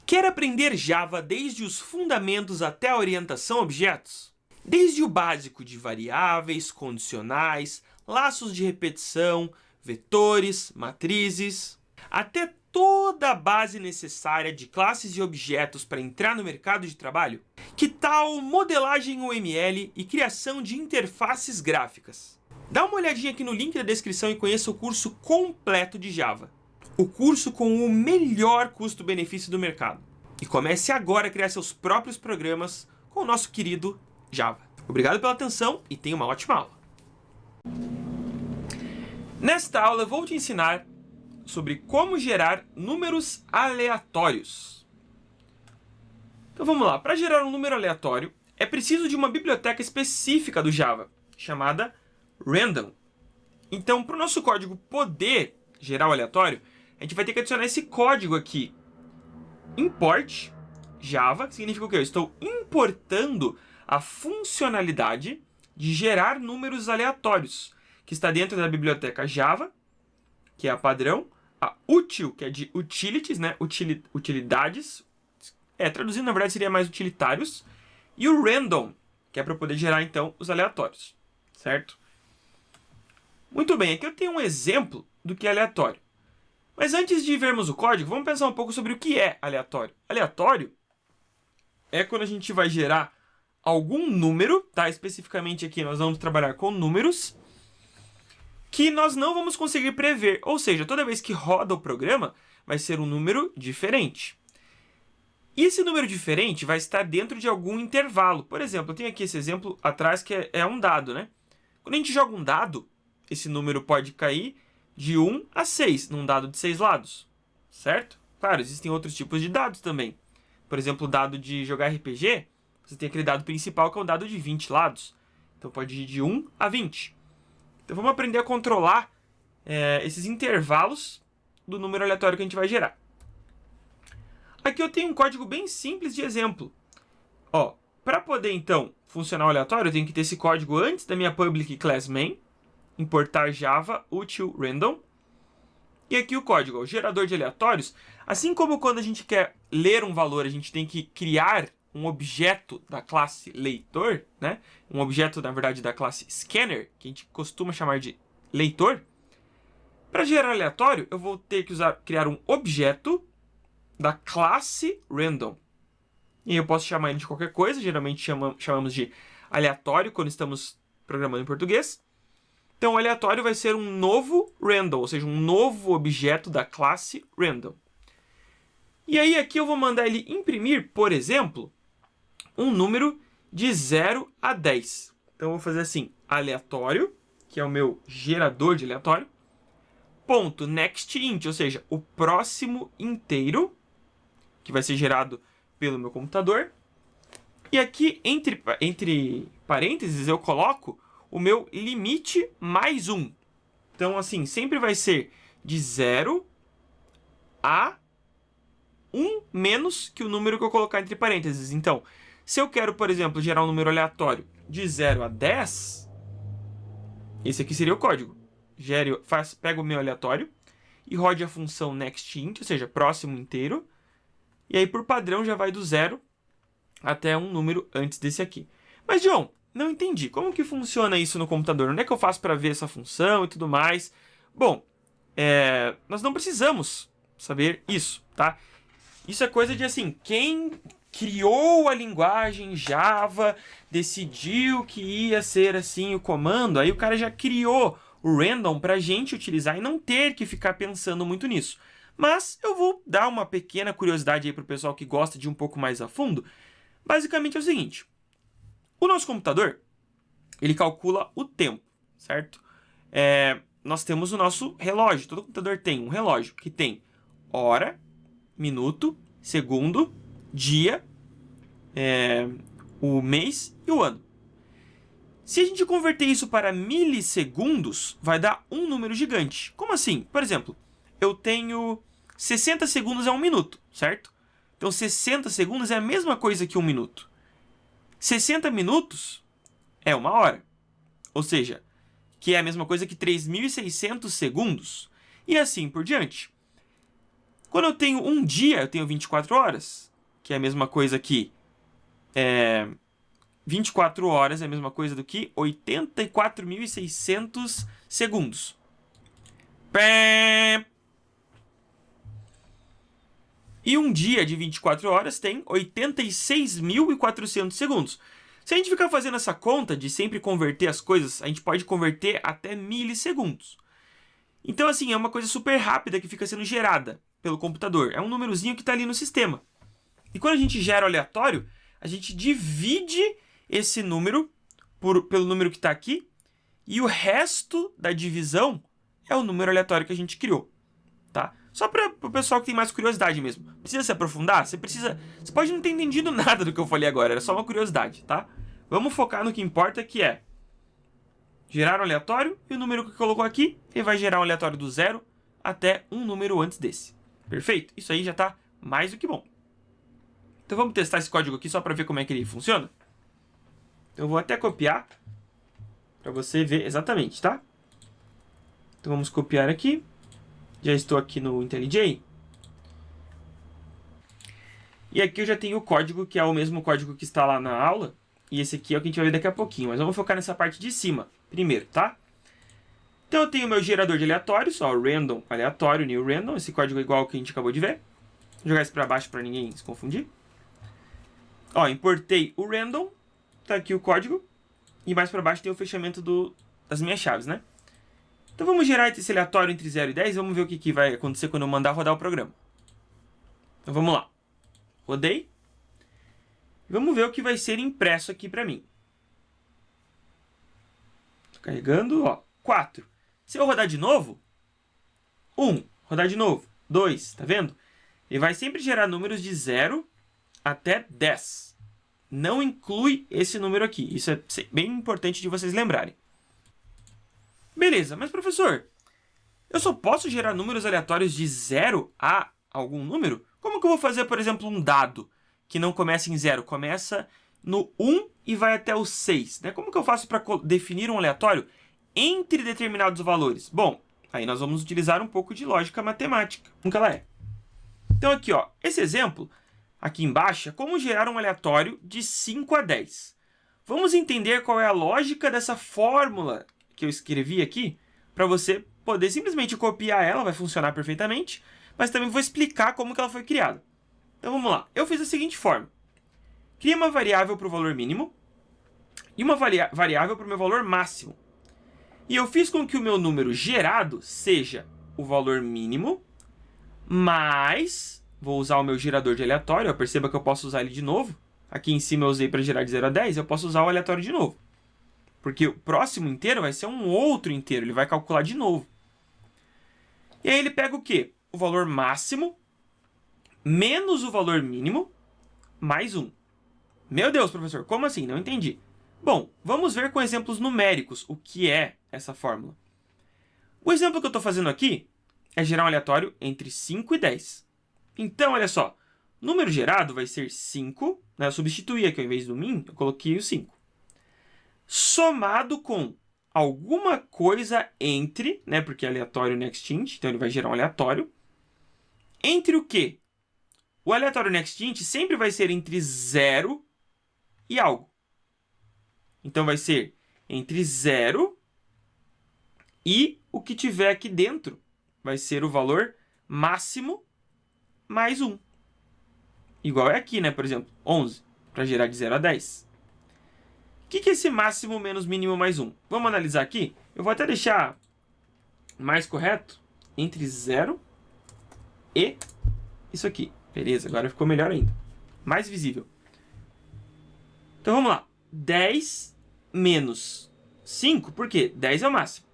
Quer aprender Java desde os fundamentos até a orientação a objetos? Desde o básico de variáveis, condicionais, laços de repetição, vetores, matrizes, até toda a base necessária de classes e objetos para entrar no mercado de trabalho? Que tal modelagem UML e criação de interfaces gráficas? Dá uma olhadinha aqui no link da descrição e conheça o curso completo de Java. O curso com o melhor custo-benefício do mercado. E comece agora a criar seus próprios programas com o nosso querido Java. Obrigado pela atenção e tenha uma ótima aula. Nesta aula eu vou te ensinar sobre como gerar números aleatórios. Então vamos lá. Para gerar um número aleatório, é preciso de uma biblioteca específica do Java, chamada Random. Então, para o nosso código poder gerar o aleatório, a gente vai ter que adicionar esse código aqui. Import Java, que significa o quê? Eu estou importando a funcionalidade de gerar números aleatórios, que está dentro da biblioteca Java, que é a padrão, a util, que é de utilities, né? Utilidades, traduzindo na verdade seria mais utilitários, e o random, que é para poder gerar então os aleatórios, certo? Muito bem, aqui eu tenho um exemplo do que é aleatório. Mas antes de vermos o código, vamos pensar um pouco sobre o que é aleatório. Aleatório é quando a gente vai gerar algum número, tá? Especificamente aqui nós vamos trabalhar com números que nós não vamos conseguir prever. Ou seja, toda vez que roda o programa, vai ser um número diferente. E esse número diferente vai estar dentro de algum intervalo. Por exemplo, eu tenho aqui esse exemplo atrás que é um dado, né? Quando a gente joga um dado, esse número pode cair de 1 a 6, num dado de 6 lados, certo? Claro, existem outros tipos de dados também. Por exemplo, o dado de jogar RPG, você tem aquele dado principal que é um dado de 20 lados. Então pode ir de 1 a 20. Então vamos aprender a controlar esses intervalos do número aleatório que a gente vai gerar. Aqui eu tenho um código bem simples de exemplo. Para poder então funcionar o aleatório, eu tenho que ter esse código antes da minha public class main, importar Java util random. E aqui o código, o gerador de aleatórios. Assim como quando a gente quer ler um valor, a gente tem que criar um objeto da classe leitor, né? Um objeto, na verdade, da classe scanner, que a gente costuma chamar de leitor. Para gerar aleatório, eu vou ter que criar um objeto da classe random. E eu posso chamar ele de qualquer coisa, geralmente chamamos de aleatório quando estamos programando em português. Então, o aleatório vai ser um novo random, ou seja, um novo objeto da classe random. E aí, aqui eu vou mandar ele imprimir, por exemplo, um número de 0 a 10. Então, eu vou fazer assim, aleatório, que é o meu gerador de aleatório, ponto nextInt, ou seja, o próximo inteiro, que vai ser gerado pelo meu computador. E aqui, entre parênteses, eu coloco o meu limite mais 1. Então, assim, sempre vai ser de 0 a 1 menos que o número que eu colocar entre parênteses. Então, se eu quero, por exemplo, gerar um número aleatório de 0 a 10, esse aqui seria o código. Pega o meu aleatório e rode a função nextInt, ou seja, próximo inteiro. E aí, por padrão, já vai do 0 até um número antes desse aqui. Mas, John, não entendi. Como que funciona isso no computador? Onde é que eu faço para ver essa função e tudo mais? Bom, nós não precisamos saber isso, tá? Isso é coisa de, assim, quem criou a linguagem Java, decidiu que ia ser assim o comando, aí o cara já criou o random para a gente utilizar e não ter que ficar pensando muito nisso. Mas eu vou dar uma pequena curiosidade aí para o pessoal que gosta de um pouco mais a fundo. Basicamente é o seguinte. O nosso computador, ele calcula o tempo, certo? Nós temos o nosso relógio. Todo computador tem um relógio que tem hora, minuto, segundo, dia, o mês e o ano. Se a gente converter isso para milissegundos, vai dar um número gigante. Como assim? Por exemplo, eu tenho 60 segundos é um minuto, certo? Então 60 segundos é a mesma coisa que um minuto. 60 minutos é uma hora. Ou seja, que é a mesma coisa que 3.600 segundos. E assim por diante. Quando eu tenho um dia, eu tenho 24 horas, que é a mesma coisa que 24 horas é a mesma coisa do que 84.600 segundos. E um dia de 24 horas tem 86.400 segundos. Se a gente ficar fazendo essa conta de sempre converter as coisas, a gente pode converter até milissegundos. Então, assim, é uma coisa super rápida que fica sendo gerada pelo computador. É um númerozinho que está ali no sistema. E quando a gente gera o aleatório, a gente divide esse número pelo número que está aqui, e o resto da divisão é o número aleatório que a gente criou, tá? Só para o pessoal que tem mais curiosidade mesmo. Precisa se aprofundar? Você pode não ter entendido nada do que eu falei agora, era só uma curiosidade, tá? Vamos focar no que importa, que é gerar um aleatório, e o número que colocou aqui, ele vai gerar um aleatório do 0 até um número antes desse. Perfeito? Isso aí já está mais do que bom. Então vamos testar esse código aqui só para ver como é que ele funciona? Então eu vou até copiar para você ver exatamente, tá? Então vamos copiar aqui. Já estou aqui no IntelliJ. E aqui eu já tenho o código, que é o mesmo código que está lá na aula. E esse aqui é o que a gente vai ver daqui a pouquinho. Mas vamos focar nessa parte de cima primeiro, tá? Então eu tenho o meu gerador de aleatórios, ó, random aleatório, new random. Esse código é igual ao que a gente acabou de ver. Vou jogar isso para baixo para ninguém se confundir. Ó, importei o random. Tá aqui o código. E mais para baixo tem o fechamento das minhas chaves, né? Então vamos gerar esse aleatório entre 0 e 10. Vamos ver o que vai acontecer quando eu mandar rodar o programa. Então vamos lá. Rodei. Vamos ver o que vai ser impresso aqui para mim. Tô carregando, ó, 4. Se eu rodar de novo, 1. Rodar de novo, 2. Tá vendo? Ele vai sempre gerar números de 0 até 10. Não inclui esse número aqui. Isso é bem importante de vocês lembrarem. Beleza, mas professor, eu só posso gerar números aleatórios de 0 a algum número? Como que eu vou fazer, por exemplo, um dado que não começa em 0, começa no 1 e vai até o 6, né? Como que eu faço para definir um aleatório entre determinados valores? Bom, aí nós vamos utilizar um pouco de lógica matemática. Como que ela é? Então aqui, ó, esse exemplo, aqui embaixo, é como gerar um aleatório de 5 a 10. Vamos entender qual é a lógica dessa fórmula que eu escrevi aqui, para você poder simplesmente copiar ela, vai funcionar perfeitamente, mas também vou explicar como que ela foi criada. Então vamos lá. Eu fiz da seguinte forma. Criei uma variável para o valor mínimo e uma variável para o meu valor máximo. E eu fiz com que o meu número gerado seja o valor mínimo mais... Vou usar o meu gerador de aleatório. Perceba que eu posso usar ele de novo. Aqui em cima eu usei para gerar de 0 a 10. Eu posso usar o aleatório de novo. Porque o próximo inteiro vai ser um outro inteiro. Ele vai calcular de novo. E aí ele pega o quê? O valor máximo menos o valor mínimo mais 1. Meu Deus, professor, como assim? Não entendi. Bom, vamos ver com exemplos numéricos o que é essa fórmula. O exemplo que eu estou fazendo aqui é gerar um aleatório entre 5 e 10. Então, olha só, o número gerado vai ser 5, né? Eu substituí aqui, ao invés do min, eu coloquei o 5. Somado com alguma coisa entre, né? Porque é aleatório next int, então ele vai gerar um aleatório. Entre o quê? O aleatório next int sempre vai ser entre 0 e algo. Então vai ser entre 0 e o que tiver aqui dentro. Vai ser o valor máximo mais 1. Igual é aqui, né? Por exemplo, 11, para gerar de 0 a 10. O que é esse máximo menos mínimo mais 1? Vamos analisar aqui. Eu vou até deixar mais correto entre 0 e isso aqui. Beleza, agora ficou melhor ainda. Mais visível. Então vamos lá. 10 menos 5, por quê? 10 é o máximo.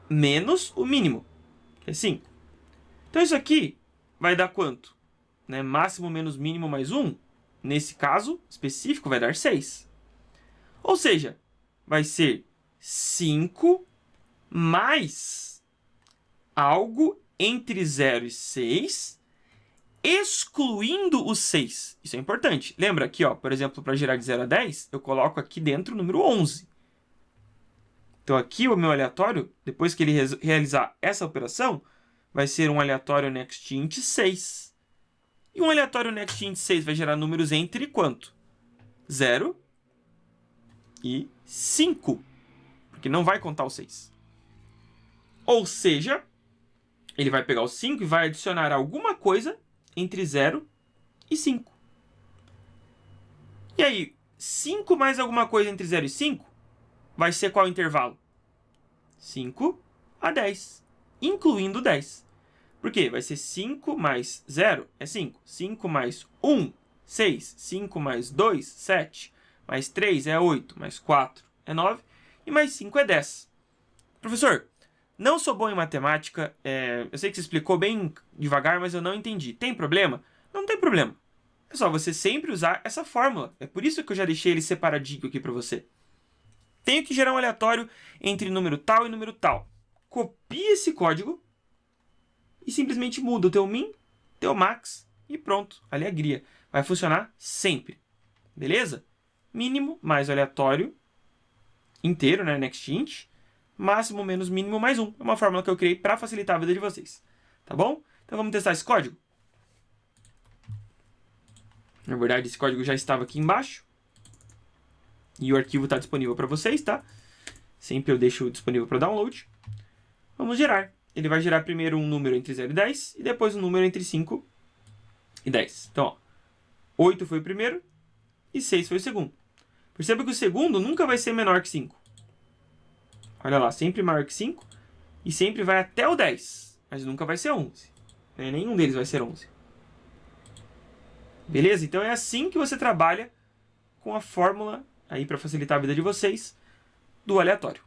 Menos o mínimo, que é 5. Então isso aqui vai dar quanto? Né? Máximo menos mínimo mais 1, nesse caso específico, vai dar 6. Ou seja, vai ser 5 mais algo entre 0 e 6, excluindo o 6. Isso é importante. Lembra aqui, ó, por exemplo, para gerar de 0 a 10, eu coloco aqui dentro o número 11. Então aqui o meu aleatório, depois que ele realizar essa operação, vai ser um aleatório NextInt 6. E um aleatório NextInt 6 vai gerar números entre quanto? 0 e 5. Porque não vai contar o 6. Ou seja, ele vai pegar o 5 e vai adicionar alguma coisa entre 0 e 5. E aí, 5 mais alguma coisa entre 0 e 5 vai ser qual intervalo? 5 a 10, incluindo 10. Por quê? Vai ser 5 mais 0 é 5. 5 mais 1, 6. 5 mais 2, 7. Mais 3 é 8. Mais 4 é 9. E mais 5 é 10. Professor, não sou bom em matemática. Eu sei que você explicou bem devagar, mas eu não entendi. Tem problema? Não tem problema. É só você sempre usar essa fórmula. É por isso que eu já deixei ele separadinho aqui para você. Tenho que gerar um aleatório entre número tal e número tal. Copia esse código e simplesmente muda o teu min, teu max e pronto. Alegria. Vai funcionar sempre. Beleza? Mínimo mais aleatório inteiro, né? NextInt. Máximo menos mínimo mais 1. É uma fórmula que eu criei para facilitar a vida de vocês. Tá bom? Então vamos testar esse código? Na verdade, esse código já estava aqui embaixo. E o arquivo está disponível para vocês, tá? Sempre eu deixo disponível para download. Vamos gerar. Ele vai gerar primeiro um número entre 0 e 10 e depois um número entre 5 e 10. Então, ó, 8 foi o primeiro e 6 foi o segundo. Perceba que o segundo nunca vai ser menor que 5. Olha lá, sempre maior que 5 e sempre vai até o 10, mas nunca vai ser 11. Nenhum deles vai ser 11. Beleza? Então é assim que você trabalha com a fórmula, aí para facilitar a vida de vocês, do aleatório.